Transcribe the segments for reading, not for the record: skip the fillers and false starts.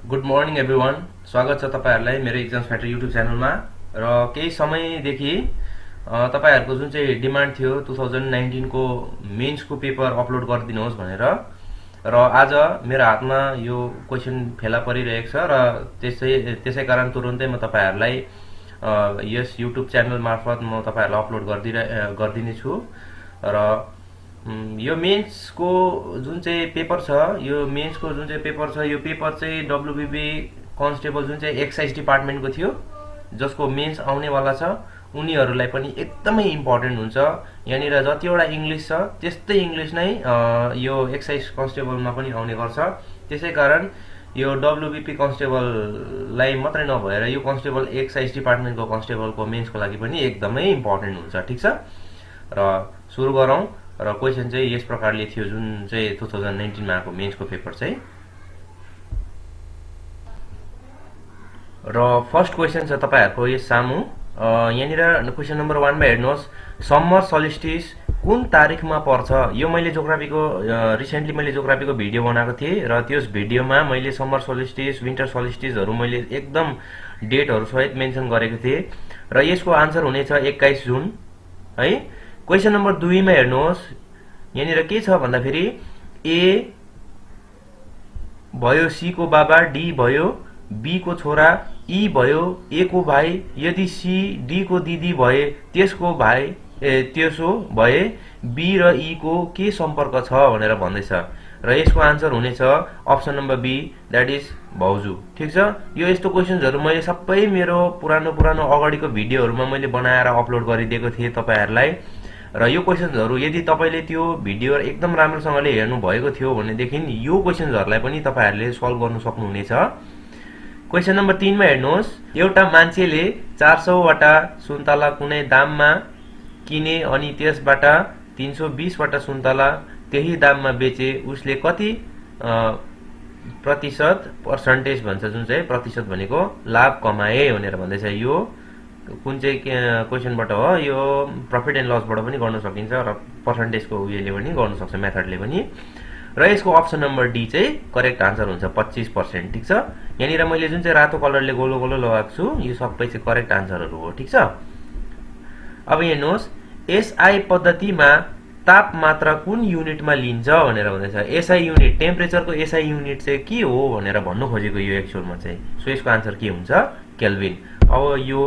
Good morning everyone. स्वागत छ तपाईहरुलाई मेरो एक्जाम्स फ्याक्ट्री युट्युब च्यानलमा। र केही समयदेखि तपाईहरुको जुन चाहिँ डिमान्ड थियो 2019 को मेन्सको पेपर अपलोड गरिदिनुहोस् भनेर, र आज मेरो हातमा यो क्वेशन फेला परिरहेको छ र त्यसै कारण तुरुन्तै म तपाईहरुलाई यस युट्युब च्यानल मार्फत म तपाईहरुलाई अपलोड गरिदिने छु। र यो मेन्सको जुन चाहिँ पेपर छ, यो पेपर चाहिँ डब्ल्युबीबी कन्स्टेबल जुन चाहिँ एक्साइज डिपार्टमेन्टको थियो, जसको मेन्स आउनेवाला छ, उनीहरूलाई पनि एकदमै इम्पोर्टेन्ट हुन्छ। यहाँनिर जतिवटा इङ्ग्लिस छ त्यस्तै इङ्ग्लिस नै यो एक्साइज कन्स्टेबलमा पनि आउने गर्छ। त्यसै कारण यो डब्ल्युबीपी कन्स्टेबललाई मात्रै नभएर यो कन्स्टेबल एक्साइज डिपार्टमेन्टको कन्स्टेबलको मेन्सको लागि पनि एकदमै इम्पोर्टेन्ट हुन्छ। ठिक छ, र सुरु गरौँ। र क्वेशन चाहिँ यस प्रकारले थियो, जुन चाहिँ 2019 मा आएको मेन्सको पेपर चाहिँ। र फर्स्ट क्वेशन छ तपाईहरुको यस सामु। यहाँनिर क्वेशन नम्बर 1 मा हेर्नुहोस्, समर सोल्स्टिस कुन तारिखमा पर्छ? यो मैले जियोग्राफीको रिसेन्टली मैले जियोग्राफीको भिडियो बनाएको थिएँ र त्यस भिडियोमा मैले समर सोल्स्टिस, विन्टर सोल्स्टिसहरु मैले एकदम डेटहरु सहित मेन्सन गरेको थिएँ र यसको आन्सर हुनेछ 21 जुन है। क्वेशन नम्बर 2 मा हेर्नुहोस्, यहाँनिर के छ भन्दाखेरि ए भयो सी को बाबा, डी भयो बी को छोरा, ई भयो ए को भाइ, यदि सी डी को दिदी भए त्यसको भाइ त्यसो भए बी र ई को के सम्पर्क छ भनेर भन्दैछ र यसको आन्सर हुनेछ option number B, that is भाउजू। ठीक छ, यो यस्तो क्वेशन्सहरु मैले सबै मेरो पुरानो अगाडिको भिडियोहरुमा मैले बनाएर अपलोड गरिदिएको थिएँ तपाईहरुलाई। र यो क्वेशन्सहरु यदि तपाईले त्यो भिडियो एकदम राम्रोसँगले हेर्नु भएको थियो भनेदेखि यो क्वेशन्सहरुलाई पनि तपाईहरुले सल्भ गर्न सक्नुहुनेछ। क्वेशन नम्बर 3 मा हेर्नुहोस्, एउटा मान्छेले 400 वटा सुन्तला कुनै दाममा किने अनि त्यसबाट 320 वटा सुन्तला त्यही दाममा बेचे, उसले कति प्रतिशत, पर्सेन्टेज भन्छ जुन चाहिँ प्रतिशत भनेको, लाभ कमाए भनेर भन्दैछ। यो कुन चाहिँ क्वेशनबाट हो? यो प्रफिट एन्ड लसबाट पनि गर्न सकिन्छ र पर्सेन्टेजको उयोले पनि गर्न सक्छ, मेथडले पनि। र यसको अप्सन नम्बर डी चाहिँ करेक्ट आन्सर हुन्छ 25%। ठीक छ, यहाँनिर मैले जुन चाहिँ रातो कलरले गोलो गोलो लगाएको छु यो सबै चाहिँ करेक्ट आन्सरहरु हो। ठीक छ, अब हेर्नुहोस्, एसआई पद्धतिमा तापमात्रा कुन युनिटमा लिन्छ भनेर भन्दैछ। एसआई युनिट, टेम्परेचरको एसआई युनिट चाहिँ के हो भनेर भन्नु खोजेको यो एक्चुअलमा चाहिँ। सो यसको आन्सर के हुन्छ? केल्भिन। अब यो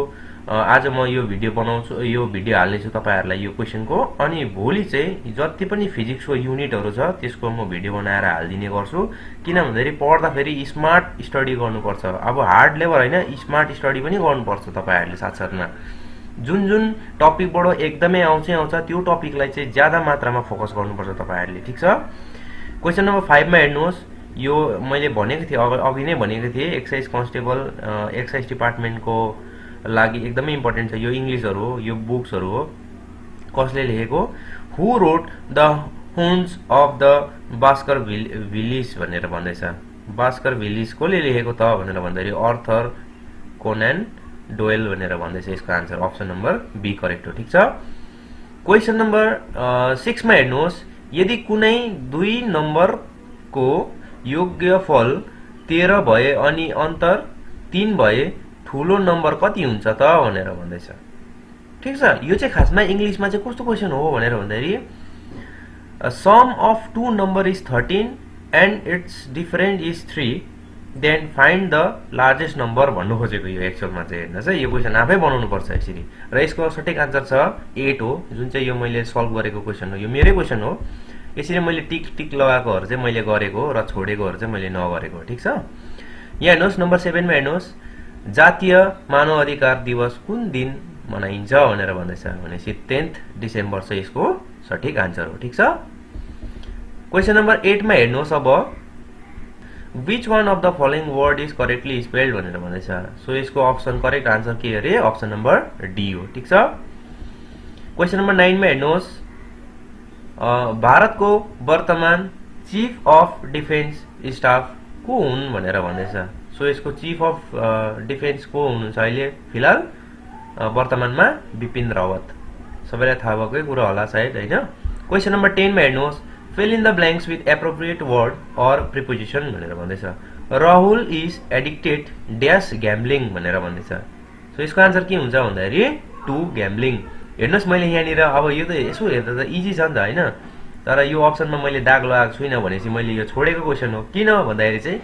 आज म यो भिडियो बनाउँछु, यो भिडियो हाल्नेछु तपाईहरुलाई यो क्वेशनको, अनि भोलि चाहिँ जति पनि फिजिक्सको युनिटहरु छ त्यसको म भिडियो बनाएर हाल्दिने गर्छु। किन भन्दाखेरि पढ्दाखेरि स्मार्ट स्टडी गर्नुपर्छ। अब हार्ड लेभल हैन, स्मार्ट स्टडी पनि गर्नुपर्छ तपाईहरुले साथसाथमा। जुन जुन टपिकबाट एकदमै आउँछ त्यो टपिकलाई चाहिँ ज्यादा मात्रामा फोकस गर्नुपर्छ तपाईहरुले। ठीक छ, क्वेशन नम्बर 5 मा हेर्नुहोस्, यो मैले भनेको थिएँ अघि नै भनेको थिएँ, एक्साइज कन्स्टेबल एक्साइज डिपार्टमेन्टको लागि एकदमै इम्पोर्टेन्ट छ। यो इंग्लिशहरु हो, यो बुक्सहरु हो। कसले लेखेको? Who wrote the hounds of the Baskervilles भनेर भन्दैछ। बास्करभिलिस कोले लेखेको त भनेर भन्दाखेरि अर्थर कोनन डोयल भनेर भन्दैछ। यसको answer option number B correct हो। ठीक छ, क्वेशन नम्बर 6 मा हेर्नुहोस्, यदि कुनै दुई नम्बरको योगफल 13 भए अनि अन्तर 3 भए ठूलो नम्बर कति हुन्छ त भनेर भन्दैछ। ठीक छ, यो चाहिँ खासमा इंग्लिशमा चाहिँ कस्तो क्वेशन हो भनेर भन्दाखेरि sum of two number is 13 and its different is 3, then find the largest number भन्नु खोजेको यो एक्चुअलमा चाहिँ। हेर्नुहोस् है, यो क्वेशन आफै बनाउनु पर्छ यसरी, र यसको सठिक आन्सर छ 8 हो, जुन चाहिँ यो मैले सल्भ गरेको क्वेशन हो। यो मेरै क्वेशन हो, यसरी मैले टिक टिक लगाएकोहरु चाहिँ मैले गरेको र छोडेकोहरु चाहिँ मैले नगरेको। ठीक छ, यहाँ हेर्नुहोस् नम्बर 7 मा हेर्नुहोस्, जातीय मानव अधिकार दिवस कुन दिन मनाइन्छ भनेर भन्दैछ भनेपछि 10 डिसेम्बर चाहिँ यसको सठिक आन्सर हो। ठीक छ, क्वेशन नम्बर 8 मा हेर्नुहोस्, अब which one of the following word is correctly spelled भनेर भन्दैछ। सो यसको अप्सन करेक्ट आन्सर के अरे? अप्सन नम्बर डी हो। ठीक छ, क्वेशन नम्बर 9 मा हेर्नुहोस्, भारतको वर्तमान चीफ अफ डिफेन्स स्टाफ को हुन् भनेर भन्दैछ। सो यसको चीफ अफ डिफेन्स को हुनुहुन्छ अहिले फिलहाल वर्तमानमा? बिपिन रावत। सबैलाई थाहा भएकै कुरा होला सायद हैन। क्वेशन नम्बर 10 मा हेर्नुहोस्, fill in the blanks with appropriate word or preposition भनेर भन्दैछ। Rahul is addicted dash gambling भनेर भन्दैछ। सो यसको आन्सर के हुन्छ भन्दाखेरि टु ग्याम्बलिङ। हेर्नुहोस् मैले यहाँनिर अब यो त यसो हेर्दा त इजी छ नि त होइन, तर यो अप्सनमा मैले दाग लगाएको छुइनँ भनेपछि मैले यो छोडेको क्वेसन हो। किन भन्दाखेरि चाहिँ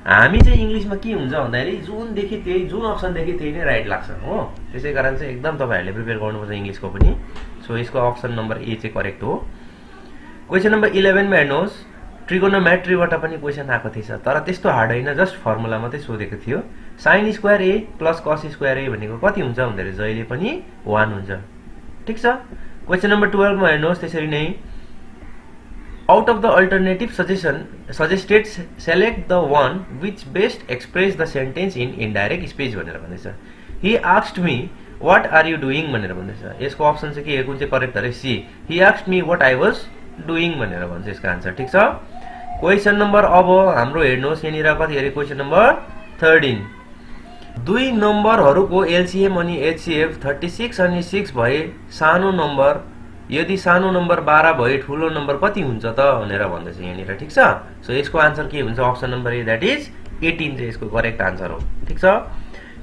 हामी चाहिँ इङ्ग्लिसमा के हुन्छ भन्दाखेरि जुन देखि त्यही, जुन अप्सन देखि त्यही नै राइट लाग्छ हो। त्यसै कारण चाहिँ एकदम तपाईँहरूले प्रिपेयर गर्नुपर्छ इङ्ग्लिसको पनि। सो यसको अप्सन नम्बर ए चाहिँ करेक्ट हो। क्वेसन नम्बर 11 मा हेर्नुहोस्, ट्रिगोनोमेट्रीबाट पनि क्वेसन आएको थिएछ, तर त्यस्तो हार्ड होइन, जस्ट फर्मुला मात्रै सोधेको थियो। साइन स्क्वायर ए प्लस कस स्क्वायर ए भनेको कति हुन्छ भन्दाखेरि जहिले पनि 1 हुन्छ। ठिक छ। क्वेसन नम्बर 12 मा हेर्नुहोस् त्यसरी नै, out of the alternative suggested select the one which best express the sentence in indirect speech भनेर भन्दैछ। He asked me what are you doing भनेर भन्दैछ। यसको अप्सन चाहिँ के, कुन चाहिँ करेक्ट अरे? C. He asked me what I was doing भनेर भन्छ यसको आन्सर। ठिक छ। क्वेसन नम्बर अब हाम्रो हेर्नुहोस् यहाँनिर कति अरे, क्वेसन नम्बर 13। दुई नम्बरहरूको एलसीएम अनि एचसीएफ 36 अनि 6 भए सानो नम्बर, यदि सानो नम्बर 12 भए ठुलो नम्बर कति हुन्छ त भनेर भन्दैछ यहाँनिर। ठिक छ। सो यसको आन्सर के हुन्छ? Option number A, that is 18 चाहिँ यसको करेक्ट आन्सर हो। ठिक छ।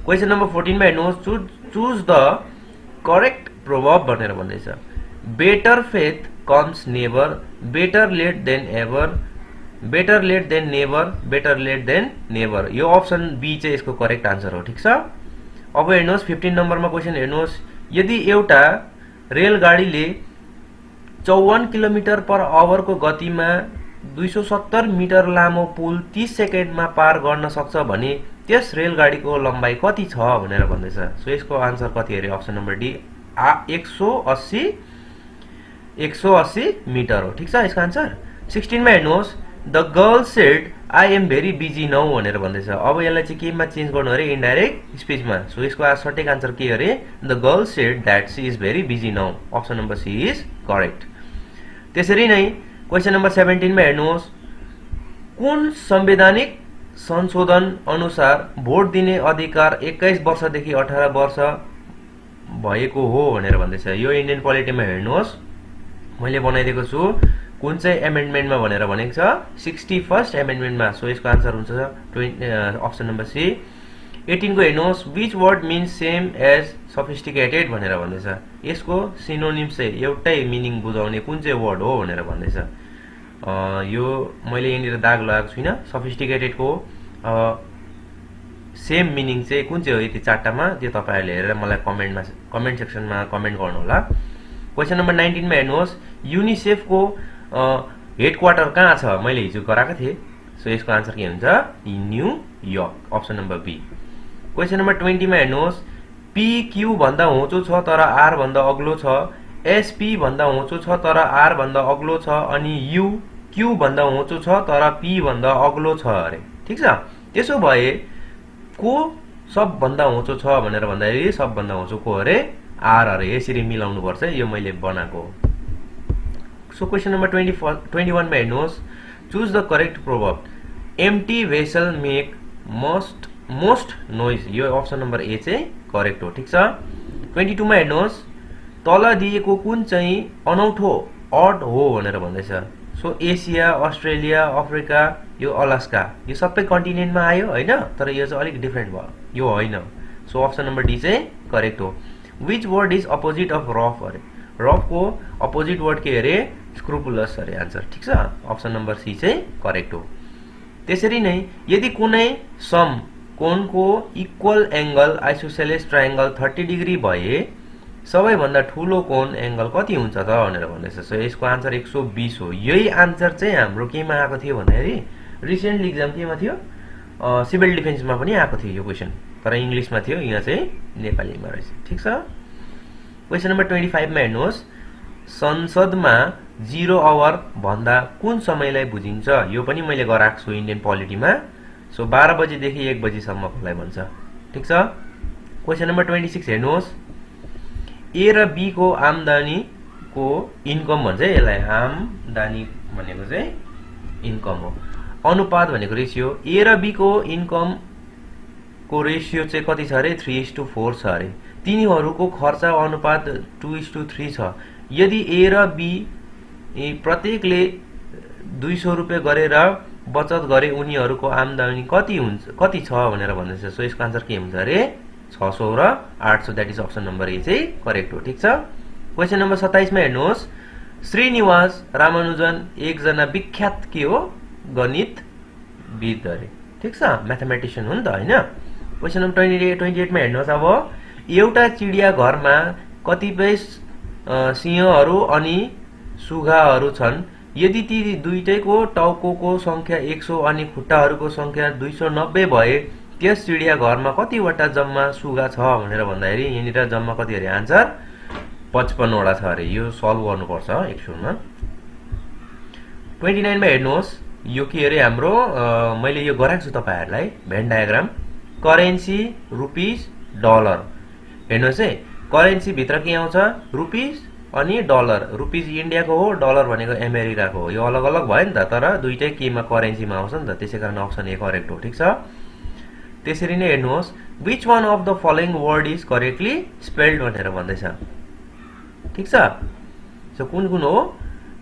क्वेसन नम्बर 14 मा हेर्नुहोस्, चुज द करेक्ट प्रोभर्ब भनेर भन्दैछ। Better faith comes never, better late than ever, better late than never, better late than never. यो अप्सन बी चाहिँ यसको करेक्ट आन्सर हो। ठिक छ। अब हेर्नुहोस् 15 नम्बरमा क्वेसन हेर्नुहोस्, यदि एउटा रेलगाडीले 54 किलोमिटर पर आवरको गतिमा 270 मिटर लामो पुल 30 सेकेन्डमा पार गर्न सक्छ भने त्यस रेलगाडीको लम्बाइ कति छ भनेर भन्दैछ। सो यसको आन्सर कति अरे? अप्सन नम्बर डी 180 मिटर हो। ठिक छ यसको आन्सर। 16 मा हेर्नुहोस्, the girl said I am very busy now भनेर भन्दैछ। अब यसलाई चाहिँ केमा चेन्ज गर्नु अरे? इन्डाइरेक्ट स्पिचमा। सो यसको सठिक आन्सर के अरे? The girl said that she is very busy now. Option number C is correct. त्यसरी नै क्वेसन नम्बर 17 मा हेर्नुहोस्, कुन संवैधानिक संशोधन अनुसार भोट दिने अधिकार 21 वर्षदेखि 18 वर्ष भएको हो भनेर भन्दैछ। यो इन्डियन पोलिटीमा हेर्नुहोस् मैले बनाइदिएको छु, कुन चाहिँ एमेन्डमेन्टमा भनेर भनेको छ? 61st एमेन्डमेन्टमा। सो यसको आन्सर हुन्छ अप्सन नम्बर सी। 18 को हेर्नुहोस्, which word means same as sophisticated भनेर भन्दैछ। यसको सिनोनिम्स चाहिँ एउटै मिनिङ बुझाउने कुन चाहिँ वर्ड हो भनेर भन्दैछ। यो मैले यहाँनिर दाग लगाएको छुइनँ। सफिस्टिकेटेडको सेम मिनिङ चाहिँ कुन चाहिँ हो यति चारटामा, त्यो तपाईँहरूले हेरेर मलाई कमेन्ट सेक्सनमा कमेन्ट गर्नु होला। क्वेसन नम्बर 19 मा हेर्नुहोस्, युनिसेफको हेड क्वार्टर कहाँ छ? मैले हिजो गराएको थिएँ। सो यसको आन्सर के हुन्छ? New York. Option number B. Question number 20 मा हेर्नुहोस्, पीक्यू भन्दा होचो छ तर आर भन्दा अग्लो छ, एसपी भन्दा होचो छ तर आर भन्दा अग्लो छ, अनि क्यू भन्दा होचो छ तर पी भन्दा अग्लो छ अरे। ठिक छ। त्यसो भए को सबभन्दा होचो छ भनेर भन्दाखेरि सबभन्दा होचो को अरे? आर अरे। यसरी मिलाउनु पर्छ, यो मैले बनाएको। सो क्वेसन नम्बर 21 मा हेर्नुहोस्, choose the correct proverb. Empty vessel make most noise. यो अप्सन नम्बर ए चाहिँ करेक्ट हो। ठिक छ। 22 मा हेर्नुहोस्, तल दिएको कुन चाहिँ अनौठो अड हो भनेर भन्दैछ। सो एसिया, अस्ट्रेलिया, अफ्रिका, यो अलास्का, यो सबै कन्टिनेन्टमा आयो होइन, तर यो चाहिँ अलिक डिफ्रेन्ट भयो, यो होइन। सो अप्सन नम्बर डी चाहिँ करेक्ट हो। Which word is opposite of rough अरे? रफको अपोजिट वर्ड के अरे? स्क्रुपुलस अरे आन्सर। ठिक छ। अप्सन नम्बर सी चाहिँ करेक्ट हो। त्यसरी नै यदि कुनै सम कोणको equal angle isosceles triangle 30 degree भए सबैभन्दा ठूलो कोण एंगल कति हुन्छ त भनेर भन्दैछ। सो यसको आन्सर 120 हो। यही आन्सर चाहिँ हाम्रो केमा आएको थियो भन्दाखेरि रिसेन्टली एक्जाम केमा थियो? सिभिल डिफेन्समा पनि आएको थियो यो क्वेसन, तर इंग्लिशमा थियो, यहाँ चाहिँ नेपालीमा रहेछ। ठिक छ। क्वेसन नम्बर 25 मा हेर्नुहोस्, संसदमा 0 आवर भन्दा कुन समयलाई बुझिन्छ? यो पनि मैले गराएको छु इन्डियन पोलिटीमा। सो 12 बजेदेखि 1 बजेसम्मकोलाई भन्छ। ठिक छ। क्वेसन नम्बर 26 हेर्नुहोस्, ए र बी को आमदानी को इन्कम भन्छ, यसलाई आमदानी भनेको चाहिँ इन्कम हो। अनुपात भनेको रेशियो। ए र बी को इन्कम को रेशियो चाहिँ कति छ अरे? 3:4 छ अरे। तिनीहरूको खर्च अनुपात 2:3 छ। यदि ए र बी प्रत्येकले 200 रुपियाँ गरेर बचत गरे उनीहरूको आम्दानी कति छ भनेर भन्दैछ। सो यसको आन्सर के हुन्छ अरे 600 र 800, that is option number A चाहिँ करेक्ट हो। ठिक छ। क्वेसन नम्बर 27 मा हेर्नुहोस्, श्रीनिवास रामानुजन एकजना विख्यात के हो गणितविद अरे। ठिक छ, म्याथमेटिशियन हो नि त हैन। क्वेसन नम्बर 28 मा हेर्नुहोस्, अब एउटा चिडिया घरमा कतिपय सिंहहरू अनि सुगाहरू छन्। यदि ती दुईटैको टाउकोको संख्या 100 अनि खुट्टाहरूको संख्या 290 भए त्यस चिडिया घरमा कतिवटा जम्मा सुगा छ भनेर भन्दाखेरि यहाँनिर जम्मा कति अरे आन्सर 55 वटा छ अरे। यो सल्भ गर्नुपर्छ एक्चुअलमा। 29 मा हेर्नुहोस्, यो के अरे हाम्रो मैले यो गराएको छु तपाईहरुलाई van diagram. Currency rupees dollar हेर्नुहोस् है, करेन्सी भित्र के आउँछ रुपीस अनि डलर। रुपीस इन्डियाको हो, डलर भनेको अमेरिकाको हो। यो अलग अलग भयो नि त, तर दुईटै केमा करेन्सीमा आउँछ नि त, त्यसैकारण अप्सन ए करेक्ट हो। ठिक छ। त्यसरी नै हेर्नुहोस्, which one of the following word is correctly spelled भनेर भन्दैछ। ठिक छ। सो कुन कुन हो?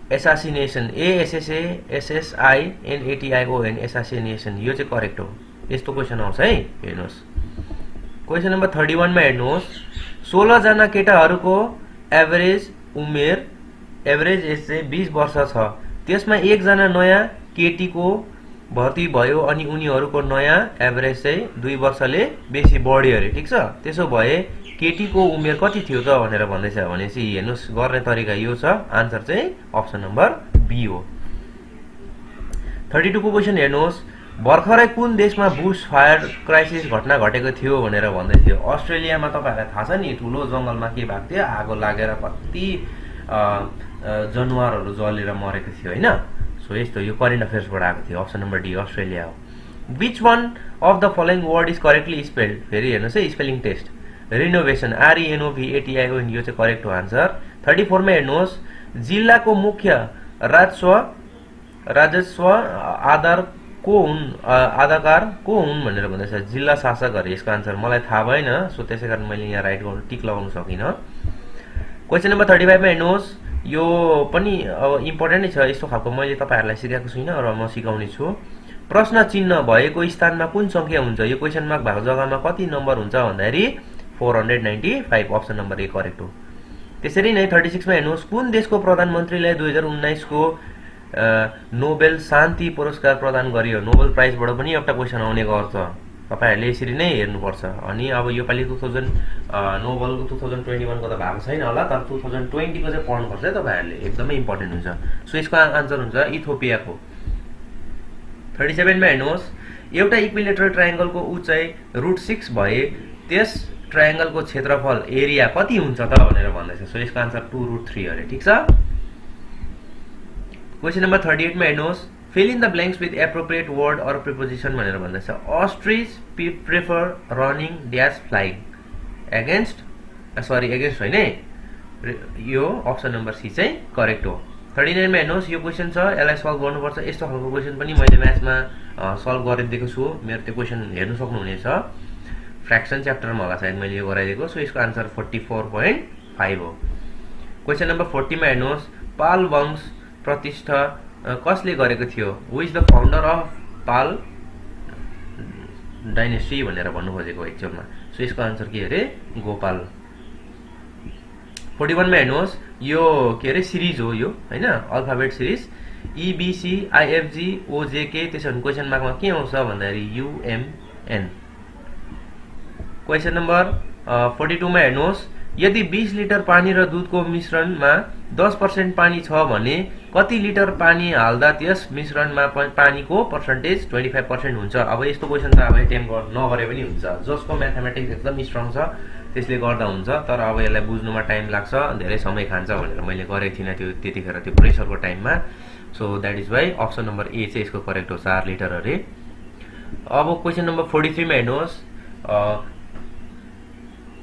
एसासिनेसन, एएसएसए एसएसआई एनएटीआईओएन, एसासिनेसन, यो चाहिँ करेक्ट हो। यस्तो क्वेसन आउँछ है। हेर्नुहोस् क्वेसन नम्बर 31 मा हेर्नुहोस्, 16 जना केटाहरूको एभरेज एज चाहिँ 20 वर्ष छ। त्यसमा एकजना नयाँ केटीको भर्ती भयो अनि उनीहरूको नयाँ एभरेज चाहिँ 2 वर्षले बेसी बढ्यो अरे। ठिक छ। त्यसो भए केटीको उमेर कति थियो त भनेर भन्दैछ भनेपछि हेर्नुहोस् गर्ने तरिका यो छ, आन्सर चाहिँ अप्सन नम्बर बी हो। 32 को क्वेसन हेर्नुहोस्, भर्खरै कुन देशमा बुश फायर क्राइसिस घटना घटेको थियो भनेर भन्दै थियो। अस्ट्रेलियामा तपाईहरुलाई थाहा छ नि, ठुलो जंगलमा के भएको थियो, आगो लागेर कति जनावरहरू जलेर मरेको थियो हैन। सो यस्तो यो करेन्ट अफेयर्सबाट आएको थियो। अप्सन नम्बर डी अस्ट्रेलिया हो। Which one of the following word is correctly spelled, फेरि हेर्नुहोस् है स्पेलिङ टेस्ट। रिनोभेसन, RENOVATION, यो चाहिँ करेक्ट हो आन्सर। 34 मा हेर्नुहोस्, जिल्लाको मुख्य राजस्व आधारकार को हुन् भनेर भन्दैछ। जिल्ला शासकहरू यसको आन्सर मलाई थाहा भएन, सो त्यसैकारण मैले यहाँ राइट गर्नु टिक लगाउन सकिनँ। क्वेसन नम्बर 35 मा हेर्नुहोस्, यो पनि अब इम्पोर्टेन्ट नै छ। यस्तो खालको मैले तपाईहरुलाई सिकाएको छुइनँ र म सिकाउने छु। प्रश्न चिन्ह भएको स्थानमा कुन संख्या हुन्छ? यो क्वेसन मार्क भएको जग्गामा कति नम्बर हुन्छ भन्दाखेरि 495, अप्सन नम्बर ए करेक्ट हो। त्यसरी नै 36 मा हेर्नुहोस्, कुन देशको प्रधानमन्त्रीलाई 2019 को नोबेल शान्ति पुरस्कार प्रदान गरियो? नोबेल प्राइजबाट पनि एउटा क्वेसन आउने गर्छ, तपाईहरुले यसरी नै हेर्नुपर्छ। अनि अब यो पालि नोबेल 2021 को त भएको छैन होला, तर 2020 को चाहिँ पढ्नुपर्छ है तपाईहरुले, एकदमै इम्पोर्टेन्ट हुन्छ। सो यसको आन्सर हुन्छ इथियोपियाको। 37 मा हेर्नुहोस्, एउटा इक्विलेटरल ट्रायंगलको उचाइ √6 भए त्यस ट्रायंगलको क्षेत्रफल एरिया कति हुन्छ त भनेर भन्दैछ। सो यसको आन्सर 2√3 अरे। ठीक छ। क्वेसन नम्बर 38 मा हेर्नुहोस्, fill in the blanks with appropriate word or preposition भनेर भन्दैछ। Ostrich prefer running dash flying against होइन, यो अप्सन नम्बर सी चाहिँ करेक्ट हो। 39 मा हेर्नुहोस्, यो क्वेसन छ, यसलाई सल्भ गर्नुपर्छ। यस्तो खालको क्वेसन पनि मैले म्याथ्समा सल्भ गरिदिएको छु, मेरो त्यो क्वेसन हेर्न सक्नुहुनेछ। फ्र्याक्सन च्याप्टरमा होला सायद मैले यो गराइदिएको। सो यसको आन्सर 44.5 हो। क्वेसन नम्बर 40 मा हेर्नुहोस्, पाल वंश प्रतिष्ठा कसले गरेको थियो? हु इज द फाउन्डर अफ पाल डाइनेस्टी भनेर भन्नु खोजेको एक्चुअलमा। सो यसको आन्सर के अरे गोपाल। 41 मा हेर्नुहोस्, यो के अरे सिरिज हो यो हैन, अल्फाबेट सिरिज EBCIFGOJK। त्यसो भने क्वेसन मार्कमा के आउँछ भन्दाखेरि UMN। क्वेसन नम्बर 42 मा हेर्नुहोस्, यदि 20 लिटर पानी र दूधको मिश्रणमा 10% पानी छ भने कति लिटर पानी हाल्दा त्यस मिश्रणमा पानीको पर्सेन्टेज 25% हुन्छ? अब यस्तो क्वेसन त अब एटेम्प नगरे पनि हुन्छ, जसको म्याथमेटिक्स एकदम स्ट्रङ छ त्यसले गर्दा हुन्छ। तर अब यसलाई बुझ्नुमा टाइम लाग्छ, धेरै समय खान्छ भनेर मैले गरेको थिइनँ त्यो त्यतिखेर त्यो प्रेसरको टाइममा। So that is why option number A चाहिँ यसको करेक्ट हो, 4 लिटर अरे। अब क्वेसन नम्बर 43 मा हेर्नुहोस्,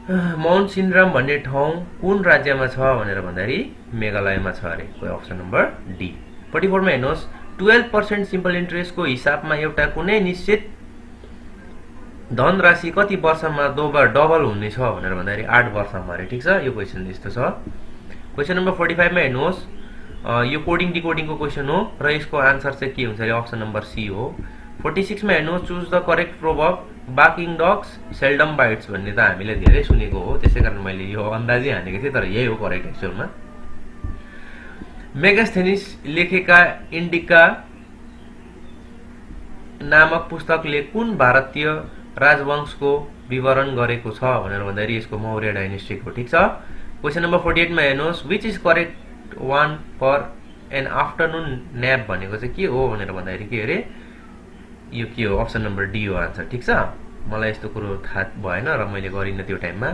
माउन्ट सिन्ड्राम भन्ने ठाउँ कुन राज्यमा छ भनेर भन्दाखेरि मेघालयमा छ अरे, कोही अप्सन नम्बर डी। 44 मा हेर्नुहोस्, 12% सिम्पल इन्ट्रेस्टको हिसाबमा एउटा कुनै निश्चित धनराशि कति वर्षमा डबल हुनेछ भनेर भन्दाखेरि 8 वर्षमा अरे। ठीक छ, यो क्वेसन यस्तो छ। क्वेसन नम्बर 45 मा हेर्नुहोस्, यो कोडिङ डिकोडिङको क्वेसन हो र यसको आन्सर चाहिँ के हुन्छ अरे अप्सन नम्बर सी हो। 46 मा हेर्नुहोस् choose the correct proverb barking dogs seldom bites भन्ने त हामीले धेरै सुनेको हो, त्यसैकारण मैले यो अन्दाजै हानेको थिएँ, तर यही हो करेक्ट एक्चुअलमा। मेगास्थेनिस लेखेका इन्डिका नामक पुस्तकले कुन भारतीय राजवंशको विवरण गरेको छ भनेर भन्दाखेरि यसको मौर्य डाइनेस्टीको। ठिक छ। क्वेसन नम्बर 48 मा हेर्नुहोस् which is correct one for an afternoon nap भनेको चाहिँ के हो भनेर भन्दाखेरि के अरे यो के हो अप्सन नम्बर डी हो आन्सर। ठिक छ। मलाई यस्तो कुरो थाहा भएन र मैले गरिनँ त्यो टाइममा।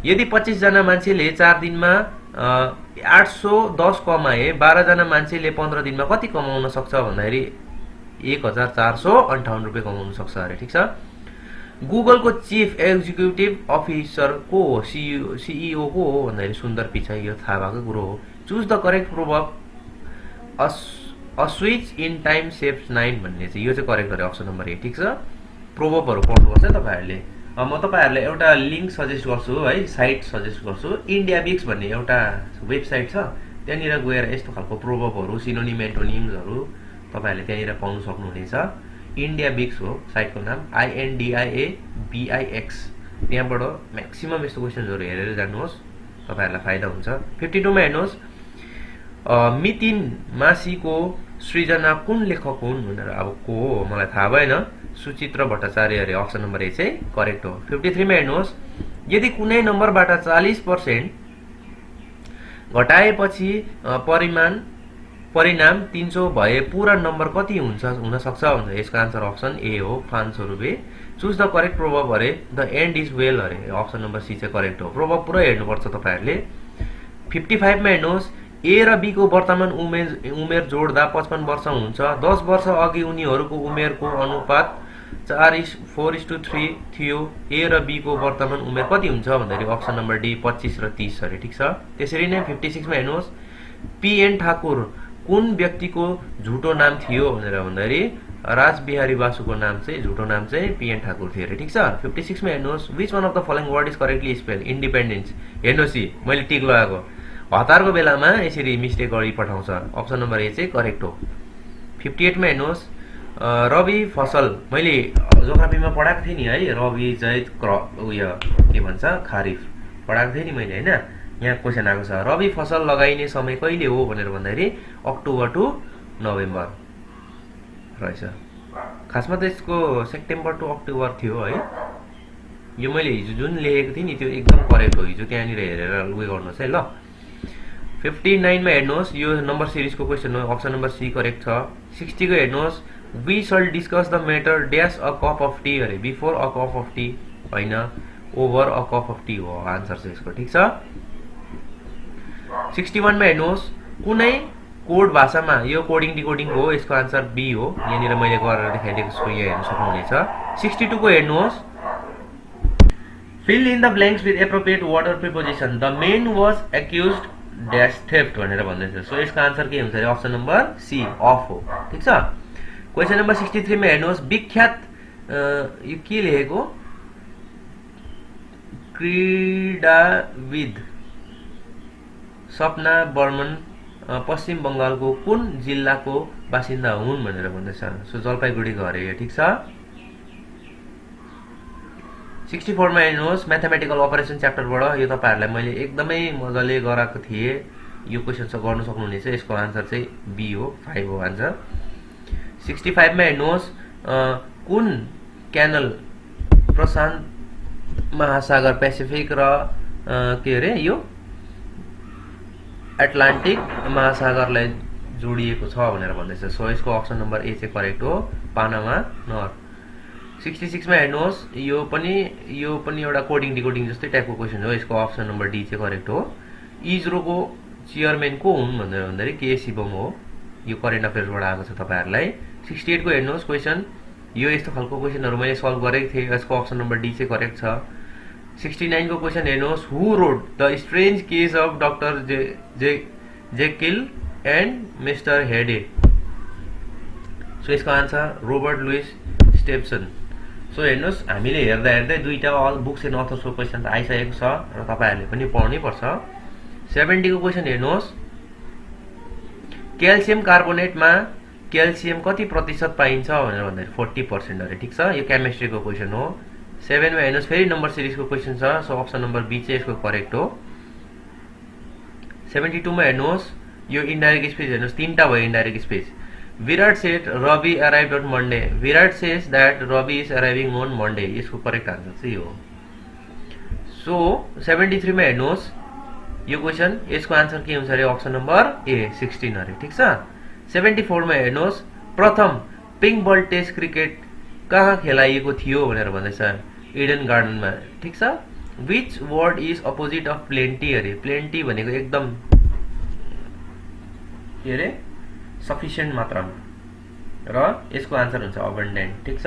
यदि 25 जना मान्छेले 4 दिनमा 810 कमाए 12 जना मान्छेले 15 दिनमा कति कमाउन सक्छ भन्दाखेरि 1458 रुपियाँ कमाउन सक्छ अरे। ठिक छ। गुगलको चिफ एक्जिक्युटिभ अफिसर को हो, सीईओ को हो भन्दाखेरि सुन्दर पिचाई, यो थाहा भएको कुरो हो। Choose the correct proverb a switch in time saves 9 भन्ने चाहिँ यो चाहिँ करेक्ट अरे अप्सन नम्बर ए। ठिक छ। प्रोभर्बहरू पढ्नुपर्छ तपाईहरुले। म तपाईहरुलाई एउटा लिंक सजेस्ट गर्छु है, साइट सजेस्ट गर्छु। इन्डिया बिक्स भन्ने एउटा वेबसाइट छ, त्यहाँनिर गएर यस्तो खालको प्रोभर्बहरू सिनोनिम एन्टोनिम्सहरू तपाईहरुले त्यहाँनिर पाउन सक्नुहुनेछ। इन्डिया बिक्स हो साइटको नाम, INDIABIX। त्यहाँबाट म्याक्सिमम यस्तो क्वेशनहरु हेरेर जानुहोस्, तपाईहरुलाई फाइदा हुन्छ। 52 मा हेर्नुहोस् मितिन मासीको सृजना कुन लेखक हुन् भनेर, अब को हो मलाई थाहा भएन, सुचित्र भट्टाचार्य अरे अप्सन नम्बर ए चाहिँ करेक्ट हो। 53 मा हेर्नुहोस् यदि कुनै नम्बरबाट 40% घटाएपछि परिणाम 300 भए पूरा नम्बर कति हुन सक्छ भन्दा यसको आन्सर अप्सन ए हो 500 रुपैयाँ। चुज द करेक्ट प्रोभर्ब अरे द एन्ड इज वेल अरे अप्सन नम्बर सी चाहिँ करेक्ट हो। प्रोभर्ब पुरा हेर्नुपर्छ तपाईहरुले। 55 मा हेर्नुहोस् ए र बी को वर्तमान उमेर जोड्दा 55 वर्ष हुन्छ। 10 वर्ष अघि उनीहरूको उमेरको अनुपात 4:4:3 थियो। ए र बी को वर्तमान उमेर कति हुन्छ भन्दाखेरि अप्सन नम्बर डी 25 र 30 अरे। ठिक छ। त्यसरी नै 56 मा हेर्नुहोस् पीएन ठाकुर कुन व्यक्तिको झुटो नाम थियो भनेर भन्दाखेरि राजबिहारी बासुको नाम चाहिँ झुटो नाम चाहिँ पीएन ठाकुर थियो अरे। ठिक छ। 56 मा हेर्नुहोस् which one of the following word is correctly spell independence. हेर्नुहोस् मैले टिक लगाएको, हतारको बेलामा यसरी मिस्टेक गरी पठाउँछ। अप्सन नम्बर ए चाहिँ करेक्ट हो। 58 मा हेर्नुहोस् रबी फसल, मैले जोग्राफीमा पढाएको थिएँ नि है, रबी जैद उयो के भन्छ खारिफ पढाएको थिएँ नि मैले हैन। यहाँ क्वेशन आएको छ रबी फसल लगाइने समय कहिले हो भनेर भन्दाखेरि अक्टोबर टु नोभेम्बर रहेछ। खासमा त यसको सेप्टेम्बर टु अक्टोबर थियो है। यो मैले हिजो जुन लेखेको थिएँ नि त्यो एकदम करेक्ट हो, हिजो त्यहाँनिर हेरेर उयो गर्नुहोस् है ल। 59 मा हेर्नुहोस् यो नम्बर सिरिजको क्वेशन हो, अप्सन नम्बर सी करेक्ट छ। 60 को हेर्नुहोस् we shall discuss the matter dash a cup of tea अरे, before a cup of tea हैन, over a cup of tea हो आन्सर चाहिँ यसको। ठिक छ। 61 मा हेर्नुहोस् कुनै कोड भाषामा, यो कोडिङ डिकोडिङ हो, यसको आन्सर बी हो। यहाँनिर मैले गरेर देखाइदिएको छु, यहाँ हेर्न सक्नुहुनेछ। 62 को हेर्नुहोस् fill in the blanks with appropriate word or preposition. The man was accused dash theft भनेर भन्दैछ। सो यसको आन्सर के हुन्छ अप्सन नम्बर सी अफ हो। ठिक छ। क्वेशन नम्बर 63 मा हेर्नुहोस् विख्यात यो के लेखेको क्रीडाविद सपना बर्मन पश्चिम बंगालको कुन जिल्लाको बासिन्दा हुन् भनेर भन्दैछ। सो जलपाइगुडीको अरे यो। ठिक छ। 64 मा हेर्नुहोस् म्याथमेटिकल अपरेसन च्याप्टरबाट यो तपाईहरुलाई मैले एकदमै मजाले गराएको थिएँ, यो क्वेशन चाहिँ गर्न सक्नुहुनेछ। यसको आन्सर चाहिँ बी हो 5 हो आन्सर। 65 मा हेर्नुहोस् कुन क्यानल प्रशान्त महासागर पेसिफिक र के अरे यो एटलान्टिक महासागरलाई जोडिएको छ भनेर भन्दैछ। सो यसको अप्सन नम्बर ए चाहिँ करेक्ट हो पानामा नहर। 66 मा हेर्नुहोस् यो पनि एउटा कोडिङ डिकोडिङ जस्तै टाइपको क्वेशन हो, यसको अप्सन नम्बर डी चाहिँ करेक्ट हो। इजरोको चेयरम्यान को हुन् भनेर भन्दाखेरि के शिवम हो। यो करेन्ट अफेयर्सबाट आएको छ तपाईहरुलाई। 68 को हेर्नुहोस् क्वेशन, यो यस्तो खालको क्वेशनहरु मैले सल्भ गरेको थिएँ, यसको अप्सन नम्बर डी चाहिँ करेक्ट छ। 69 को क्वेशन हेर्नुहोस् who wrote the strange case of doctor Jekyll and mister Hyde. So यसको answer Robert Louis Stevenson. So हेर्नुहोस् हामीले हेर्दा हेर्दै दुईटा अल बुक्स एन्ड अथर्सको क्वेशन त आइसकेको छ र तपाईहरुले पनि पढ्नै पर्छ। 70 को क्वेशन हेर्नुहोस् क्याल्सियम कार्बोनेटमा क्याल्सियम कति प्रतिशत पाइन्छ भनेर भन्दाखेरि 40% अरे। ठिक छ, यो केमिस्ट्रीको क्वेसन हो। 7 मा हेर्नुहोस् फेरि नम्बर सिरिजको क्वेसन छ। सो अप्सन नम्बर बी चाहिँ यसको करेक्ट हो। 72 मा हेर्नुहोस्, यो इन्डाइरेक्ट स्पीच हेर्नुहोस्, तीनटा भयो indirect speech. Virat said Ravi arrived on Monday. Virat says that Ravi is arriving on Monday. यसको करेक्ट आन्सर चाहिँ हो। सो 73 मा हेर्नुहोस्, यो क्वेसन, यसको आन्सर के हुन्छ अरे? अप्सन नम्बर ए 16 अरे। ठिक छ। 74 मा हेर्नुहोस्, प्रथम पिङ्क बल टेस्ट क्रिकेट कहाँ खेलाइएको थियो भनेर भन्दैछ? इडन गार्डनमा। ठिक छ। Which word is opposite of plenty अरे? प्लेन्टी भनेको एकदम के अरे? सफिसियन्ट मात्रामा, र यसको आन्सर हुन्छ अबन्डेन्ट। ठिक छ।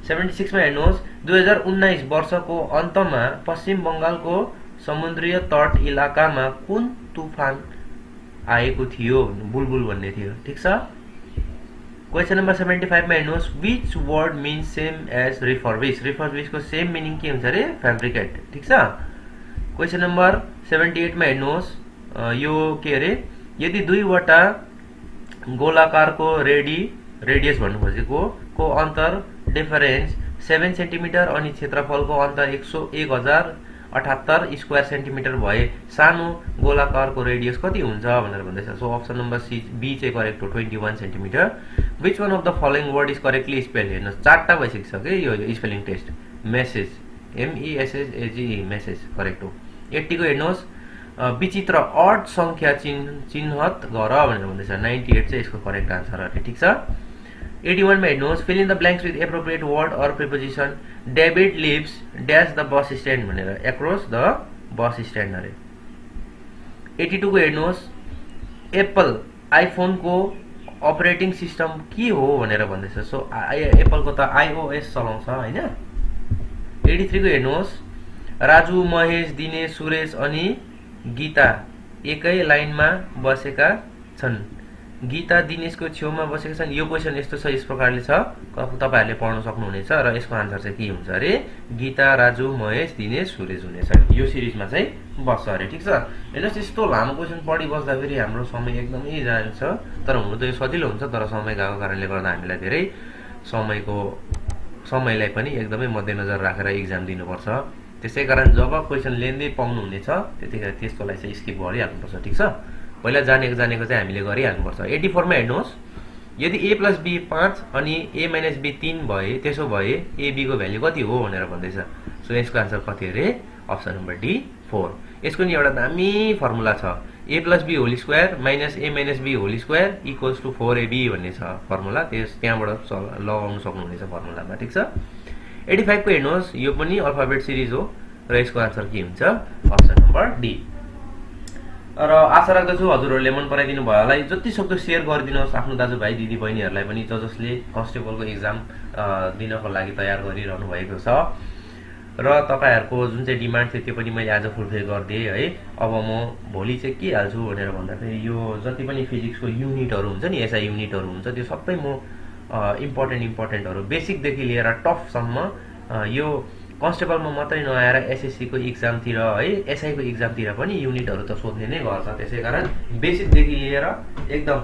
76 मा हेर्नुहोस्, 2019 वर्षको अन्तमा पश्चिम बंगालको समुद्रीय तट इलाकामा कुन तुफान आएको थियो? बुलबुल भन्ने थियो। ठिक छ। क्वेसन नम्बर 75 मा हेर्नुहोस्, which word means same as refurbish? Refurbish को सेम मिनिङ के हुन्छ अरे? फेब्रिकेट। ठिक छ। क्वेसन नम्बर 78 मा हेर्नुहोस्, यो के अरे? यदि दुईवटा गोलाकारको रेडियस भन्नु खोजेको को अन्तर डिफरेन्स 7 सेन्टिमिटर अनि क्षेत्रफलको अन्तर 1078 स्क्वायर सेन्टिमिटर भए सानो गोलाकारको रेडियस कति हुन्छ भनेर भन्दैछ। So option number C B चाहिँ करेक्ट हो, 21 centimetre. Which one of the following word is correctly spell? हेर्नुहोस्, चारवटा भइसक्छ कि यो spelling test. Message, MESSAGE, message correct हो। 80 को हेर्नुहोस्, विचित्र अड संख्या चिन्हत गर भनेर भन्दैछ। 98 चाहिँ यसको करेक्ट आन्सर अरे। ठिक छ। 81 मा हेर्नुहोस्, fill in the blanks with appropriate word or preposition. David lives dash the bus stand भनेर, एक्रॉस द बस स्ट्यान्ड अरे। 82 को हेर्नुहोस्, एप्पल आइफोनको अपरेटिङ सिस्टम के हो भनेर भन्दैछ। सो एप्पलको त iOS चलाउँछ हैन। 83 को हेर्नुहोस्, राजु, महेश, दिनेश, सुरेश अनि गीता एकै लाइनमा बसेका छन्। गीता दिनेशको छेउमा बसेका छन्। यो क्वेसन यस्तो छ, यस प्रकारले छ, तपाईहरुले पढ्न सक्नुहुनेछ र यसको आन्सर चाहिँ के हुन्छ अरे? गीता, राजु, महेश, दिनेश, सुरेश हुनेछ। यो सिरिजमा चाहिँ बस्छ अरे। ठिक छ। हेर्नुहोस्, यस्तो लामो क्वेसन पढि बस्दा फेरि हाम्रो समय एकदमै जान्छ। तर हुनु त यो सजिलो हुन्छ, तर समय गएको कारणले गर्दा हामीलाई धेरै समयलाई पनि एकदमै मध्यनजर राखेर एक्जाम दिनुपर्छ। त्यसै कारण जब क्वेसन लेन्दै पाउनुहुनेछ त्यतिखेर त्यसको लागि चाहिँ स्किप गरिहाल्नुपर्छ। ठिक छ। पहिला जानेको चाहिँ हामीले गरिहाल्नुपर्छ। 84 मा हेर्नुहोस्, यदि a + b 5 अनि a - b 3 भए त्यसो भए ab को भ्यालु कति हो भनेर भन्दैछ। सो यसको आन्सर कति अरे? Option number D 4। यसको नि एउटा दामी फर्मुला छ, a + b whole square minus a - b whole square equals to 4ab भन्ने छ फर्मुला। त्यहाँबाट लगाउन सक्नुहुनेछ फर्मुलामा। ठिक छ। 85 को हेर्नुहोस्, यो पनि अल्फाबेट सिरिज हो र यसको आन्सर के हुन्छ? Option number D. र आशा राख्दछु हजुरहरूले मन पराइदिनु भयो होला। जति सक्दो सेयर गरिदिनुहोस् आफ्नो दाजुभाइ दिदीबहिनीहरूलाई पनि जसले कन्स्टेबलको एक्जाम दिनको लागि तयार गरिरहनु भएको छ। र तपाईहरुको जुन चाहिँ डिमान्ड थियो त्यो पनि मैले आज फुलफिल गरिदिएँ है। अब म भोलि चाहिँ के हाल्छु भनेर भन्दाखेरि यो जति पनि फिजिक्सको युनिटहरु हुन्छ नि, एसआई युनिटहरु हुन्छ, त्यो सबै म इम्पोर्टेन्टहरु बेसिकदेखि लिएर टपसम्म यो कन्स्टेबलमा मात्रै नआएर एसएससी को एक्जामतिर है, एसआई को एक्जामतिर पनि युनिटहरु त सोध्ने नै गर्छ। त्यसैकारण बेसिकदेखि लिएर एकदम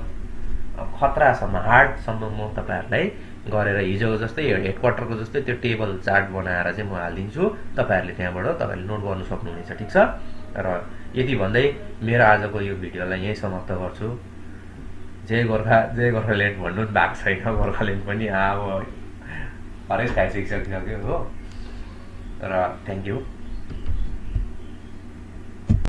खतरासम्म हार्डसम्म म तपाईहरुलाई गरेर हिजोको जस्तै हेडक्वार्टरको जस्तै त्यो टेबल चार्ट बनाएर चाहिँ म हालिदिन्छु। तपाईहरुले त्यहाँबाट तपाईहरुले नोट गर्न सक्नुहुनेछ। ठिक छ। र यति भन्दै मेरो आजको यो भिडियोलाई यही समाप्त गर्छु। जय गोर्खाल्यान्ड भन्नु भएको छैन, गोर्खाल्यान्ड पनि अब हरेक खाइसकिसक्यो हो। र थ्यांक यू।